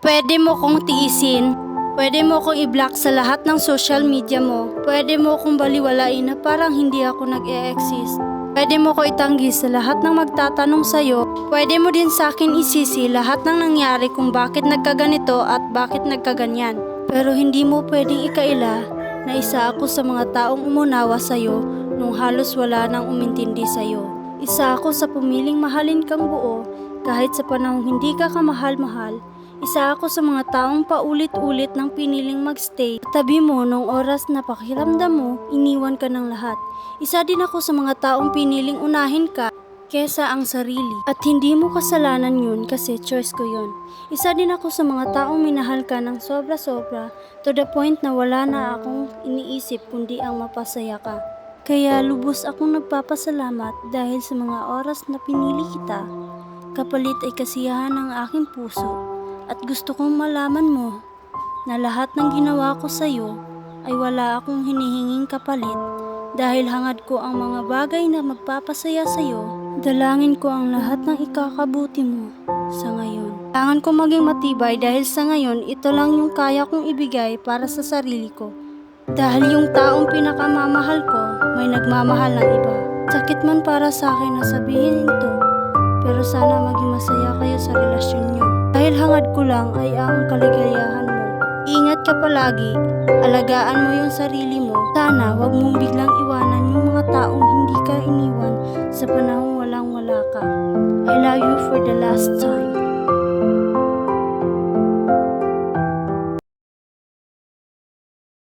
Pwede mo kong tiisin. Pwede mo kong i-block sa lahat ng social media mo. Pwede mo kong baliwalain na parang hindi ako nag-e-exist. Pwede mo ko itanggi sa lahat ng magtatanong sa'yo. Pwede mo din sa akin isisi lahat ng nangyari kung bakit nagkaganito at bakit nagkaganyan. Pero hindi mo pwedeng ikaila na isa ako sa mga taong umunawa sa'yo nung halos wala nang umintindi sa'yo. Isa ako sa pumiling mahalin kang buo kahit sa panahong hindi ka kamahal-mahal. Isa ako sa mga taong paulit-ulit nang piniling magstay tabi mo nung oras na pakiramdam mo, iniwan ka ng lahat. Isa din ako sa mga taong piniling unahin ka kesa ang sarili. At hindi mo kasalanan yun kasi choice ko yun. Isa din ako sa mga taong minahal ka ng sobra-sobra to the point na wala na akong iniisip kundi ang mapasaya ka. Kaya lubos akong nagpapasalamat dahil sa mga oras na pinili kita. Kapalit ay kasiyahan ng aking puso. At gusto kong malaman mo na lahat ng ginawa ko sa iyo ay wala akong hinihinging kapalit dahil hangad ko ang mga bagay na magpapasaya sa iyo. Dalangin ko ang lahat ng ikakabuti mo sa ngayon. Kailangan ko maging matibay dahil sa ngayon ito lang yung kaya kong ibigay para sa sarili ko. Dahil yung taong pinakamamahal ko may nagmamahal ng iba. Sakit man para sa akin na sabihin ito, pero sana maging masaya kayo sa relasyon niyo. Dahil hangad ko lang ay ang kaligayahan mo. Ingat ka palagi, alagaan mo yung sarili mo. Sana wag mong biglang